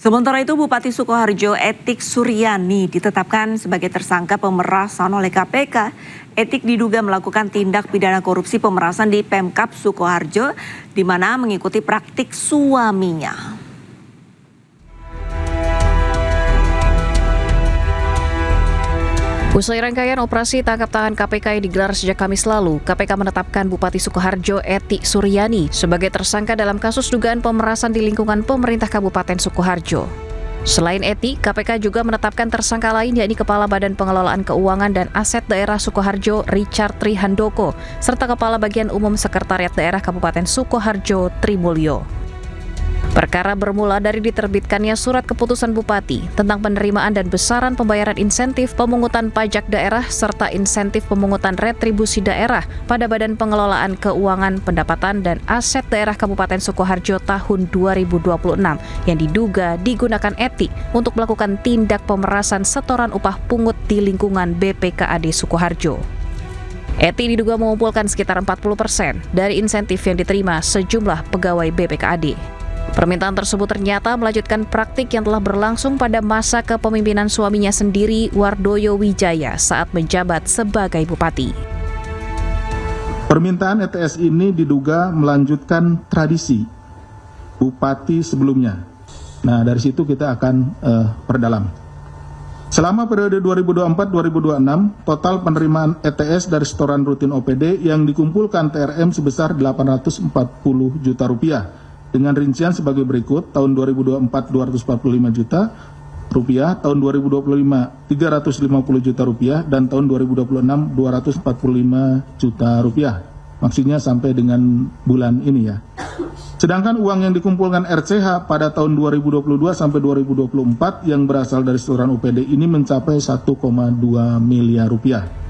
Sementara itu, Bupati Sukoharjo Etik Suryani ditetapkan sebagai tersangka pemerasan oleh KPK. Etik diduga melakukan tindak pidana korupsi pemerasan di Pemkab Sukoharjo, di mana mengikuti praktik suaminya. Usai rangkaian operasi tangkap tangan KPK yang digelar sejak Kamis lalu, KPK menetapkan Bupati Sukoharjo Etik Suryani sebagai tersangka dalam kasus dugaan pemerasan di lingkungan pemerintah Kabupaten Sukoharjo. Selain Etik, KPK juga menetapkan tersangka lain yakni Kepala Badan Pengelolaan Keuangan dan Aset Daerah Sukoharjo Richard Trihandoko, serta Kepala Bagian Umum Sekretariat Daerah Kabupaten Sukoharjo Trimulyo. Perkara bermula dari diterbitkannya surat keputusan Bupati tentang penerimaan dan besaran pembayaran insentif pemungutan pajak daerah serta insentif pemungutan retribusi daerah pada Badan Pengelolaan Keuangan Pendapatan dan Aset Daerah Kabupaten Sukoharjo tahun 2026 yang diduga digunakan Etik untuk melakukan tindak pemerasan setoran upah pungut di lingkungan BPKAD Sukoharjo. Etik diduga mengumpulkan sekitar 40% dari insentif yang diterima sejumlah pegawai BPKAD. Permintaan tersebut ternyata melanjutkan praktik yang telah berlangsung pada masa kepemimpinan suaminya sendiri, Wardoyo Wijaya, saat menjabat sebagai bupati. Permintaan ETS ini diduga melanjutkan tradisi bupati sebelumnya. Nah, dari situ kita akan perdalam. Selama periode 2024-2026, total penerimaan ETS dari setoran rutin OPD yang dikumpulkan TRM sebesar 840 juta rupiah. Dengan rincian sebagai berikut, tahun 2024 245 juta rupiah, tahun 2025 350 juta rupiah, dan tahun 2026 245 juta rupiah. Maksudnya sampai dengan bulan ini ya. Sedangkan uang yang dikumpulkan RCH pada tahun 2022 sampai 2024 yang berasal dari setoran UPD ini mencapai 1,2 miliar rupiah.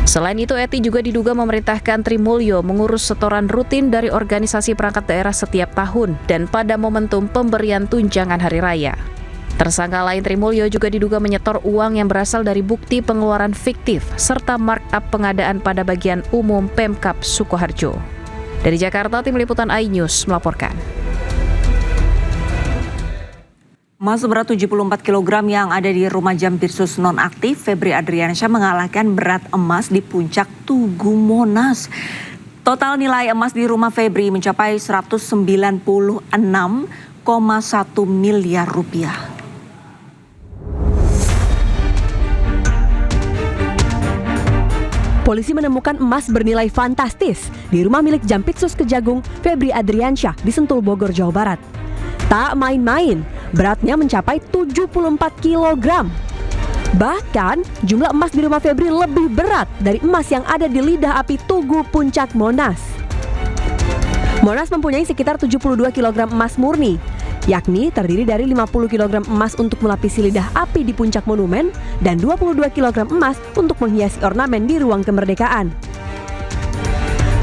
Selain itu, Etik juga diduga memerintahkan Trimulyo mengurus setoran rutin dari organisasi perangkat daerah setiap tahun dan pada momentum pemberian tunjangan hari raya. Tersangka lain Trimulyo juga diduga menyetor uang yang berasal dari bukti pengeluaran fiktif serta markup pengadaan pada bagian umum Pemkab Sukoharjo. Dari Jakarta, tim liputan iNews melaporkan. Emas seberat 74 kg yang ada di rumah Jampitsus nonaktif Febri Adriansyah mengalahkan berat emas di puncak Tugu Monas. Total nilai emas di rumah Febri mencapai 196,1 miliar rupiah. Polisi menemukan emas bernilai fantastis di rumah milik Jampitsus Kejagung Febri Adriansyah di Sentul, Bogor, Jawa Barat. Tak main-main, beratnya mencapai 74 kg. Bahkan, jumlah emas di rumah Febri lebih berat dari emas yang ada di lidah api Tugu Puncak Monas. Monas mempunyai sekitar 72 kg emas murni, yakni terdiri dari 50 kg emas untuk melapisi lidah api di puncak monumen dan 22 kg emas untuk menghiasi ornamen di ruang kemerdekaan.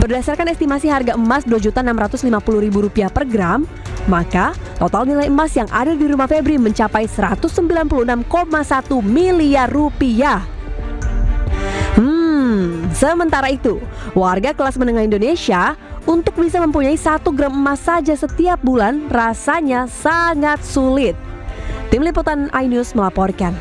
Berdasarkan estimasi harga emas Rp2.650.000 per gram, maka total nilai emas yang ada di rumah Febri mencapai 196,1 miliar rupiah. Sementara itu, warga kelas menengah Indonesia untuk bisa mempunyai 1 gram emas saja setiap bulan rasanya sangat sulit. Tim liputan iNews melaporkan.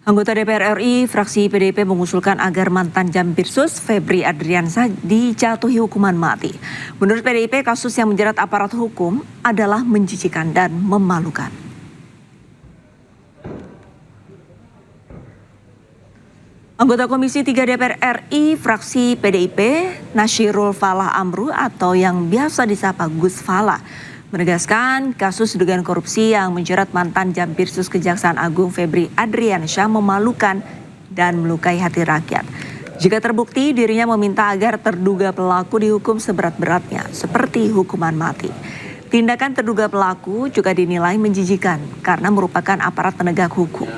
Anggota DPR RI fraksi PDIP mengusulkan agar mantan Jampitsus Febri Adriansyah dijatuhi hukuman mati. Menurut PDIP, kasus yang menjerat aparat hukum adalah menjijikan dan memalukan. Anggota Komisi 3 DPR RI fraksi PDIP, Nasyirul Falah Amru atau yang biasa disapa Gus Fala, menegaskan kasus dugaan korupsi yang menjerat mantan Jampitsus Kejaksaan Agung Febri Adriansyah memalukan dan melukai hati rakyat. Jika terbukti, dirinya meminta agar terduga pelaku dihukum seberat-beratnya, seperti hukuman mati. Tindakan terduga pelaku juga dinilai menjijikan karena merupakan aparat penegak hukum.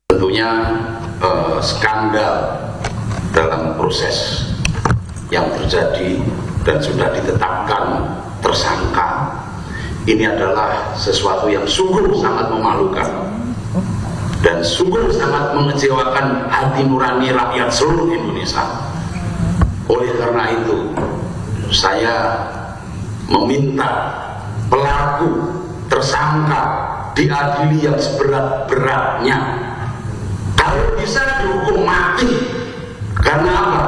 Tentunya skandal dalam proses yang terjadi dan sudah ditetapkan tersangka ini adalah sesuatu yang sungguh sangat memalukan dan sungguh sangat mengecewakan hati nurani rakyat seluruh Indonesia. Oleh karena itu, saya meminta pelaku tersangka diadili yang seberat-beratnya. Kalau bisa dihukum mati. Karena apa?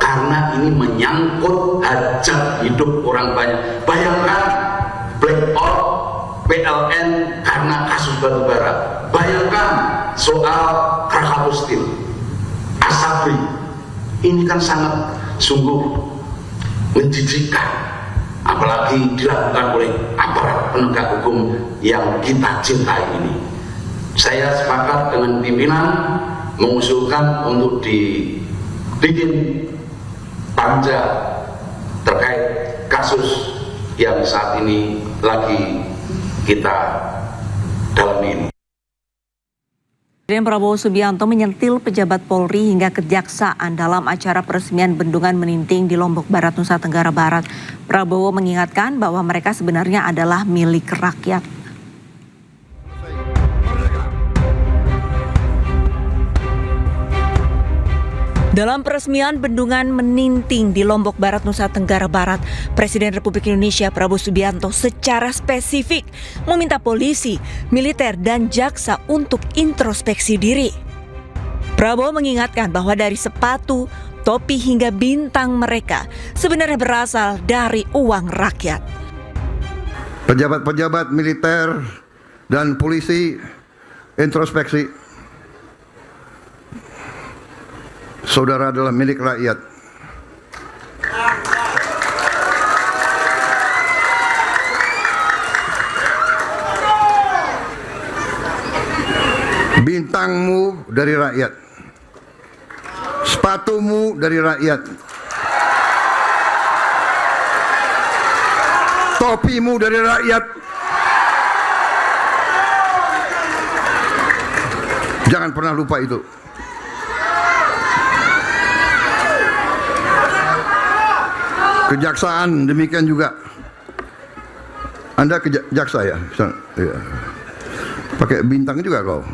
Karena ini menyangkut hajat hidup orang banyak. Bayangkan blackout PLN karena kasus batubara. Bayangkan soal Krakatau Steel, Asabri. Ini kan sangat sungguh menjijikkan, apalagi dilakukan oleh aparat penegak hukum yang kita cintai ini. Saya sepakat dengan pimpinan mengusulkan untuk dibikin panja terkait kasus yang saat ini lagi kita dalami ini. Presiden Prabowo Subianto menyentil pejabat Polri hingga kejaksaan dalam acara peresmian bendungan Meninting di Lombok Barat, Nusa Tenggara Barat. Prabowo mengingatkan bahwa mereka sebenarnya adalah milik rakyat. Dalam peresmian bendungan Meninting di Lombok Barat, Nusa Tenggara Barat, Presiden Republik Indonesia Prabowo Subianto secara spesifik meminta polisi, militer, dan jaksa untuk introspeksi diri. Prabowo mengingatkan bahwa dari sepatu, topi hingga bintang mereka sebenarnya berasal dari uang rakyat. Pejabat-pejabat militer dan polisi introspeksi. Saudara adalah milik rakyat. Bintangmu dari rakyat. Sepatumu dari rakyat. Topimu dari rakyat. Jangan pernah lupa itu. Kejaksaan demikian juga. Anda jaksa ya? Ya. Pakai bintang juga kau.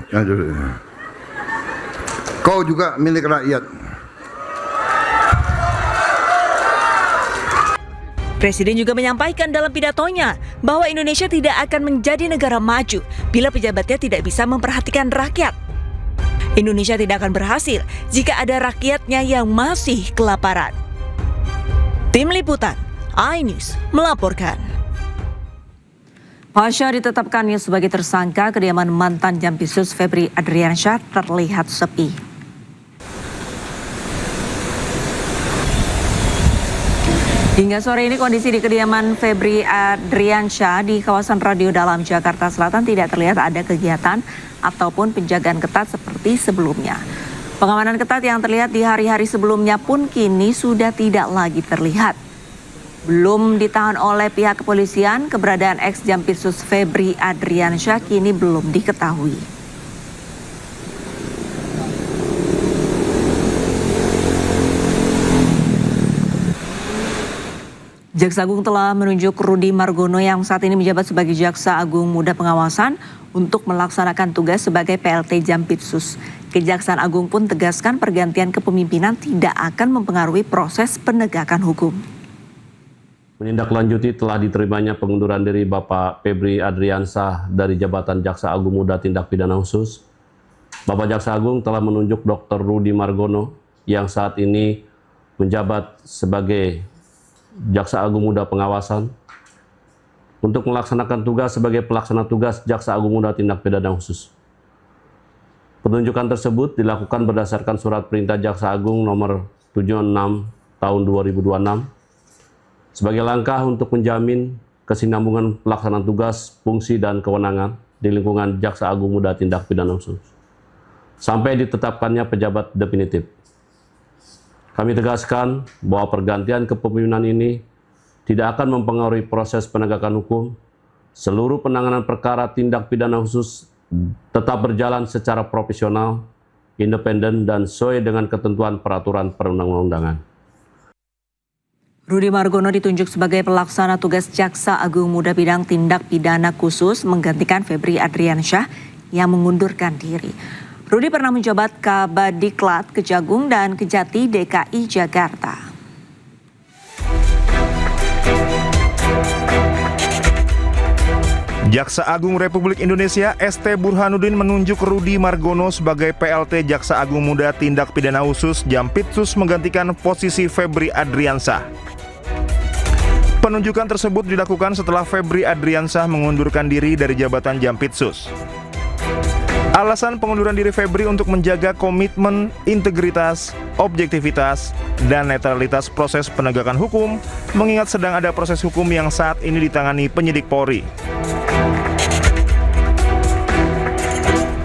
Kau juga milik rakyat. Presiden juga menyampaikan dalam pidatonya bahwa Indonesia tidak akan menjadi negara maju bila pejabatnya tidak bisa memperhatikan rakyat. Indonesia tidak akan berhasil jika ada rakyatnya yang masih kelaparan. Tim Liputan, iNews melaporkan. Pasca ditetapkannya sebagai tersangka, kediaman mantan Jampitsus Febri Adriansyah terlihat sepi. Hingga sore ini kondisi di kediaman Febri Adriansyah di kawasan Radio Dalam Jakarta Selatan tidak terlihat ada kegiatan ataupun penjagaan ketat seperti sebelumnya. Pengamanan ketat yang terlihat di hari-hari sebelumnya pun kini sudah tidak lagi terlihat. Belum ditahan oleh pihak kepolisian, keberadaan ex-Jampitsus Febri Adriansyah kini belum diketahui. Jaksa Agung telah menunjuk Rudy Margono yang saat ini menjabat sebagai Jaksa Agung Muda Pengawasan untuk melaksanakan tugas sebagai PLT Jampitsus. Kejaksaan Agung pun tegaskan pergantian kepemimpinan tidak akan mempengaruhi proses penegakan hukum. Menindaklanjuti telah diterimanya pengunduran diri Bapak Febri Adriansyah dari jabatan Jaksa Agung Muda Tindak Pidana Khusus. Bapak Jaksa Agung telah menunjuk Dr. Rudy Margono yang saat ini menjabat sebagai Jaksa Agung Muda Pengawasan untuk melaksanakan tugas sebagai pelaksana tugas Jaksa Agung Muda Tindak Pidana Khusus. Penunjukan tersebut dilakukan berdasarkan surat perintah Jaksa Agung nomor 76 tahun 2026 sebagai langkah untuk menjamin kesinambungan pelaksanaan tugas, fungsi, dan kewenangan di lingkungan Jaksa Agung Muda Tindak Pidana Khusus sampai ditetapkannya pejabat definitif. Kami tegaskan bahwa pergantian kepemimpinan ini tidak akan mempengaruhi proses penegakan hukum. Seluruh penanganan perkara tindak pidana khusus tetap berjalan secara profesional, independen, dan sesuai dengan ketentuan peraturan perundang-undangan. Rudy Margono ditunjuk sebagai pelaksana tugas Jaksa Agung Muda Bidang Tindak Pidana Khusus menggantikan Febri Adriansyah yang mengundurkan diri. Rudy pernah menjabat Kabadiklat Kejagung dan Kejati DKI Jakarta. Jaksa Agung Republik Indonesia ST Burhanuddin menunjuk Rudi Margono sebagai PLT Jaksa Agung Muda Tindak Pidana Khusus Jampitsus menggantikan posisi Febri Adriansah. Penunjukan tersebut dilakukan setelah Febri Adriansah mengundurkan diri dari jabatan Jampitsus. Alasan pengunduran diri Febri untuk menjaga komitmen, integritas, objektivitas, dan netralitas proses penegakan hukum, mengingat sedang ada proses hukum yang saat ini ditangani penyidik Polri.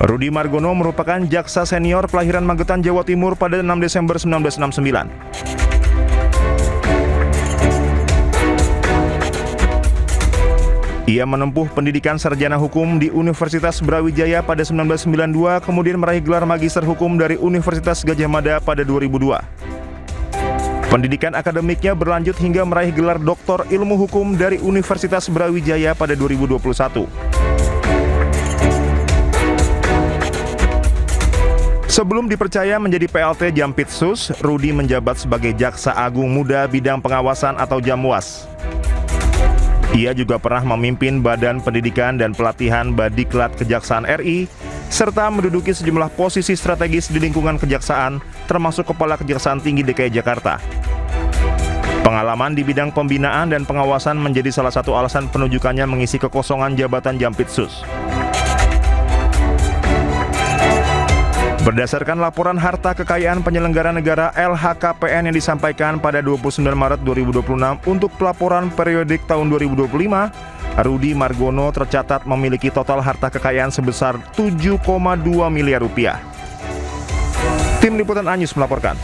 Rudi Margono merupakan jaksa senior kelahiran Magetan, Jawa Timur pada 6 Desember 1969. Ia menempuh pendidikan sarjana hukum di Universitas Brawijaya pada 1992, kemudian meraih gelar magister hukum dari Universitas Gadjah Mada pada 2002. Pendidikan akademiknya berlanjut hingga meraih gelar doktor ilmu hukum dari Universitas Brawijaya pada 2021. Sebelum dipercaya menjadi PLT Jampitsus, Rudi menjabat sebagai Jaksa Agung Muda Bidang Pengawasan atau Jamwas. Ia juga pernah memimpin Badan Pendidikan dan Pelatihan Badiklat Kejaksaan RI, serta menduduki sejumlah posisi strategis di lingkungan kejaksaan, termasuk Kepala Kejaksaan Tinggi DKI Jakarta. Pengalaman di bidang pembinaan dan pengawasan menjadi salah satu alasan penunjukannya mengisi kekosongan jabatan Jampitsus. Berdasarkan laporan harta kekayaan penyelenggara negara LHKPN yang disampaikan pada 29 Maret 2026 untuk pelaporan periodik tahun 2025, Rudi Margono tercatat memiliki total harta kekayaan sebesar 7,2 miliar rupiah. Tim Liputan Anyus melaporkan.